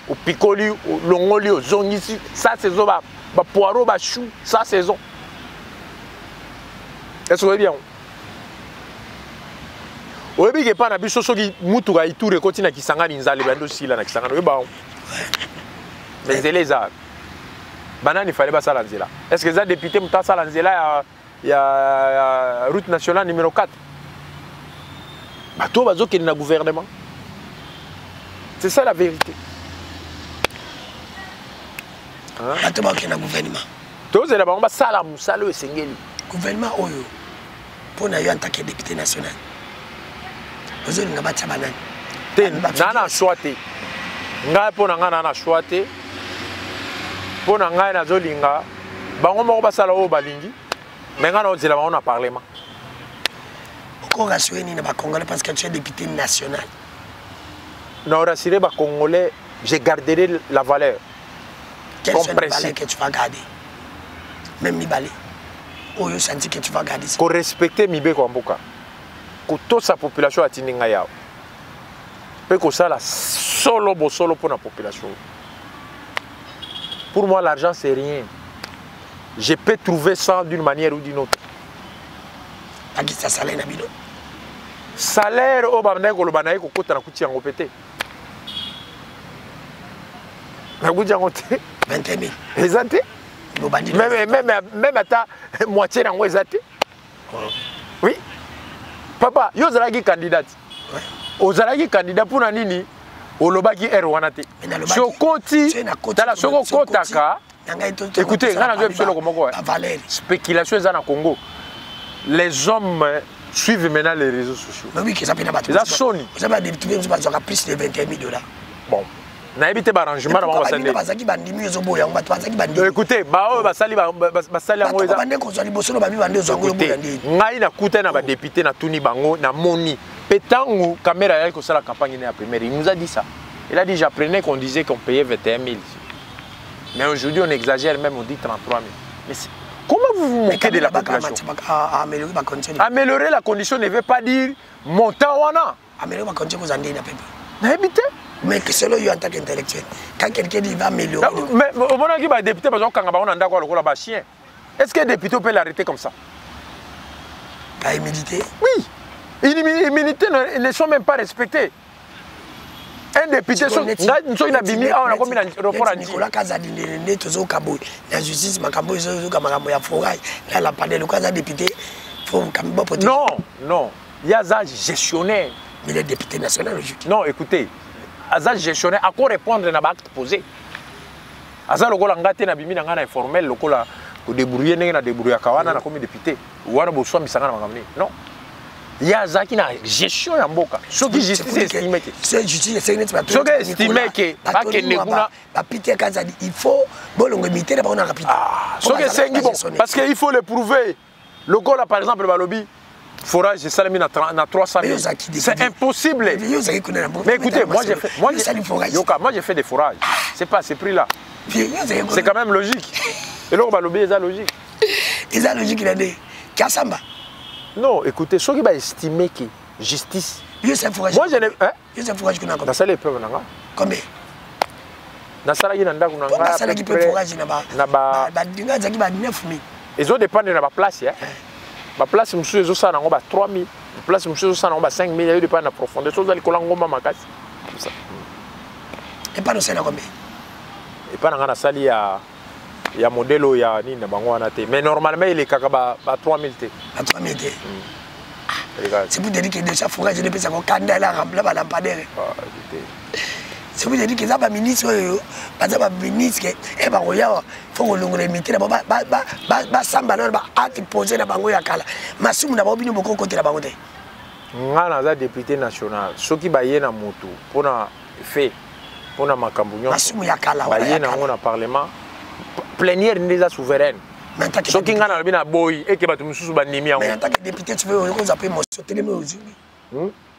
Au picoli, au longoli, au zongisi, sa saison ba poireau ba chou, sa saison. Est-ce que vous voyez bien? Vous voyez que pas na biso soki mutu ga ituri kotina kisanga ninzali bando sila na kisanga no ba. Mais les a banani fallait pas ça lanzela. Est-ce que les députés muta ça lanzela il y a route nationale numéro 4. Bato bazo qui na gouvernement. C'est ça la vérité. Hein? Bato ba qui na gouvernement. Tous les ba sala musalo esengeli. Gouvernement oyo pour na yo en tant que député national. Vous avez un banane. Nana choité. Nga pour na nana choité. Pour na nga na zolinga. Bango moko basala o balingi. Mais nga na ozela on a parlement. Pourquoi rassurer ni na ba Congolais parce que tu es député national. Na rassurer ba Congolais, je garderai la valeur. Quelle est la valeur que tu vas garder? Même mi balé. Oh, yo senti que tu vas garder ça. Pour respecter Mibé Kwamboka. Que toute sa population a tenu ngaya. Peut que ça la solo pour la population. Pour moi l'argent c'est rien. Je peux trouver ça d'une manière ou d'une autre. A qui ça salaire na bino? Salaire au bamna ko lobana ko kota na kuti yango pété. Na kuti yango té 21 000. Exacté. Même à moitié dans les athées. Oui. Papa, yo zalaki candidate. Au zalaki candidat pour nanini, au lobaki erwanate. Sokoti, dans la sokotaka. Écoutez, spéculation dans le Congo. Les hommes suivent maintenant les réseaux sociaux. Mais oui, que ça peut pas. Ça sonne. Vous avez des plus de $21 000. Bon. Na évité l'arrangement dans ma salle. Écoutez, basali yango eza. Ngai na kuta na ba député na tuni bango na moni. Petango caméra yako sala campagne na première. Il nous a dit ça. Il a dit j'apprenais qu'on disait qu'on payait 21 000. Mais aujourd'hui on exagère même on dit 33 000. Mais comment vous vous moquez de la population? Améliorer la condition ne veut pas dire montant wana. Améliorer la condition vous en dites na peuple. Na évité. Mais que selon lui en tant qu'intellectuel, quand quelqu'un dit va améliorer. Mais au moment où il va député, parce qu'on a chien. Est-ce que les députés peuvent l'arrêter comme ça? Pas humilité? Oui. L'humilité ne sont même pas respectées. Un député, Nicolas Kazadi, la justice, non, non. Il y a un gestionnaire. Mais les députés nationaux aujourd'hui. Non, écoutez, Azad gestionnaire, à quoi répondre à l'acte posé? Aza lokola ngate na bimi na ngana informel lokola ko débrouiller ndenge na débrouiller kawana na comme député. Wana bo so misanga na makamni. Non. Il y a Zaki na gestion ya mboka. Soki justice estimé que. C'est justice estimé que. Soki estimé que ba kende kuna ba Peter Kazadi il faut bolongo imiter ba on rapide. Soki sengi bon parce que il faut le prouver. Lokola par exemple ba lobby forage c'est salami na 300 000. C'est impossible. Mais écoutez, moi j'ai fait des forages. C'est pas ces prix-là. C'est quand même logique. Et là, on va lobby, c'est logique. C'est logique, il a dit. Kassamba. Non, écoutez, ce qui va estimer que justice. Moi, je n'ai pas. Dans ça, les peuples, combien? Dans ça, il y a un ils ont dépendé de la place. La place, monsieur, ils ont 3 000. La place, monsieur, ils ont 5 000. Ils dépendent de la profondeur. Ils ont des colangoma makasi. Et pas de ça, combien? Et pas dans la salle, il y a modèle, il y a Nina Bangoana. Mais normalement, il est à 3 000. À 3 000. C'est pour te dire que déjà, il faut que je ne puisse pas candidat à la lampadaire. C'est pour te dire que ça va ministre, parce que ministre, et bah il faut que l'on limite là, bah samba non, bah acte posé la bango ya kala. Masum d'abord bien beaucoup côté la bango. Ngana za député national, ceux qui baillent na moto, pour na fait, pour na makambunyo. Masum ya kala. Baillent na on a parlement, plénière n'est souveraine. Ceux qui ngana bien boy et que batu mususu banimi yango. Mais en tant que député, tu veux on appeler mon sauter les mots aujourd'hui.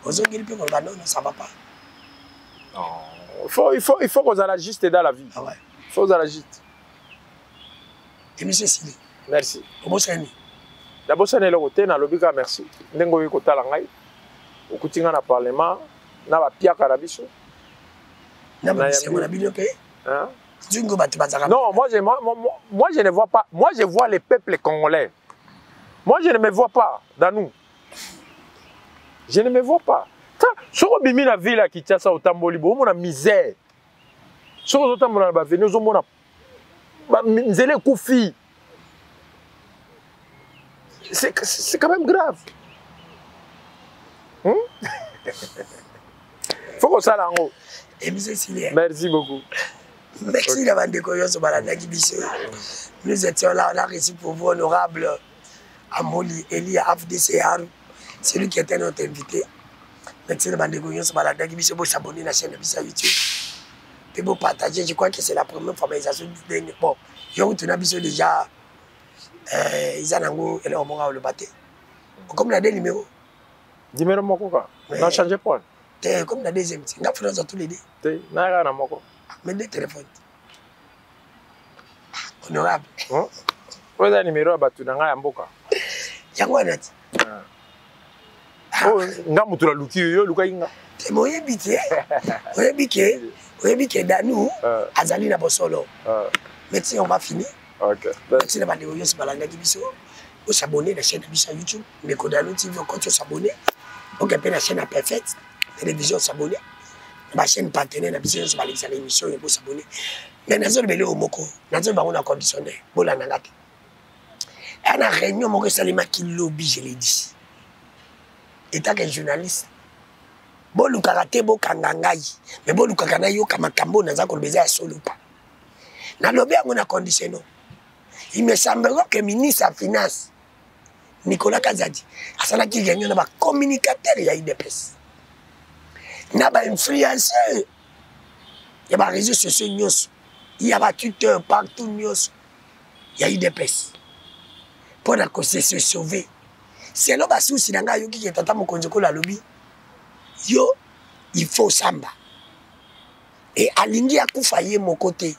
Aujourd'hui, il peut qu'on va non, ça va pas. Il faut qu'on ait la juste dans la vie. Ah ouais. Il faut qu'on ait la juste. Et monsieur Sili. Merci. Comment ça est? D'abord, c'est le côté, na lobika merci. N'engo yi kota langai. Okutinga na parlement, na ba pia karabiso. Na ba c'est mon abino pe. Hein? Non, moi je ne vois pas. Moi je vois les peuples congolais. Moi je ne me vois pas dans nous. Je ne me vois pas. Si on bimi na ville à Kinshasa au Tamboli, on a misère. Si on a ba venu, on a nzele koufi. C'est quand même grave. Faut qu'on s'en aille. Et monsieur Silien. Merci beaucoup. Merci d'avoir découvert ce baladaki biso. Nous étions là, on a reçu pour vous honorable Amoli Eli FDCR, celui qui était notre invité. Merci d'avoir découvert ce baladaki biso. Vous s'abonner à la chaîne de YouTube. Et vous partager, je crois que c'est la première formalisation du dernier. Bon, je vous tourne biso déjà. Ils ont un moment le battre. Comme la deuxième numéro. Numéro moko quoi. Non changer point. Comme la deuxième, on a fait tous les deux. Na na moko. Mais des téléphones. Honorable. Vous avez un numéro à battre dans la mboka. Yango nati. Oh, nga mutura luki yo luka inga. C'est moi habité. Oyebi ke danou azali na bosolo. Mais si on va finir. OK. Merci d'avoir découvert ce baladaki biso. Vous s'abonner à la chaîne de Biso YouTube, mais quand Danou TV, quand tu s'abonner, on peut la chaîne à Perfect, télévision s'abonner, la chaîne partenaire de Biso sur l'émission et vous s'abonner. Mais nous avons au Moko, nous avons un conditionné, pour la nagate. Et à la réunion, Moko Salima qui lobby, je l'ai dit. Étant qu'un journaliste, bon le karaté, bon kangangai, mais bon le kangangai, yo kamakambo, nous avons besoin de solo pas. Dans le lobby, on a conditionné. Il me semblera que le ministre des Finances, Nicolas Kazadi, a qui gagne un communicateur, il y a eu des presse. Il y a des influenceurs, il y a des réseaux sociaux, il y a des tuteurs partout, il y a eu des presse. Pour que se sauver. C'est là que si vous avez qui est en train la lobby, il faut samba. Et Alingi a koufaye mon côté,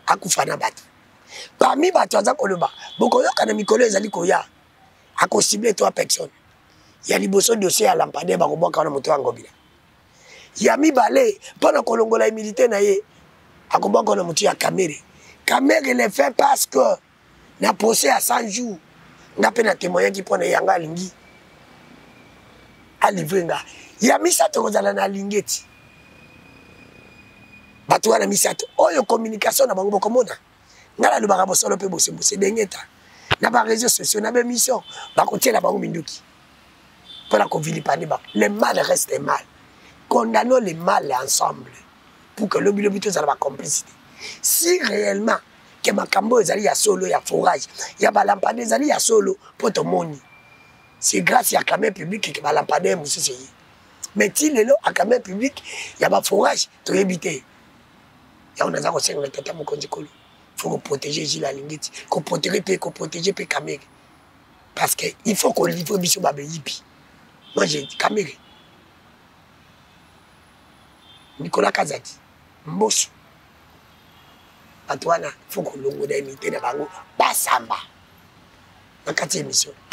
a koufana battu. Parmi les gens qui ont beaucoup de mikolo ezali koya a ciblé 3 personnes. Il y a liboso dossier à lampadaire ba ko kana moto ngobila. Il y a mi balé pendant que longola militaire na ye a ko kana moto ya caméra. Caméra le fait parce que na procès à 100 jours. Na pena témoin qui prend yanga lingi. A livrenga. Il y a mi ça to kozala na lingeti. Bato wana mi ça oyo communication na bango komona. Ngala le barabo solo pe bosse dengeta na ba réseaux sociaux na ba mission ba ko tiela bango minduki pour la vilipender ba le mal reste mal, condamnons le mal ensemble pour que le but ça la complicité si réellement que makambo ezali ya solo ya forage ya balampade ezali ya solo po tomoni c'est grâce à caméra publique que balampade mosusu yi mais ti lelo a caméra publique ya ba forage toyebi te ya on aza kosenga tata mokonzi kolo faut protéger Gilles Alingiti ko protéger pe caméra parce que il faut qu'on livre biso ba beyipi moi j'ai caméra Nicolas Kazadi Mbosso Antoine, il faut qu'on l'ait imité de bango, basamba. Dans 4e émission.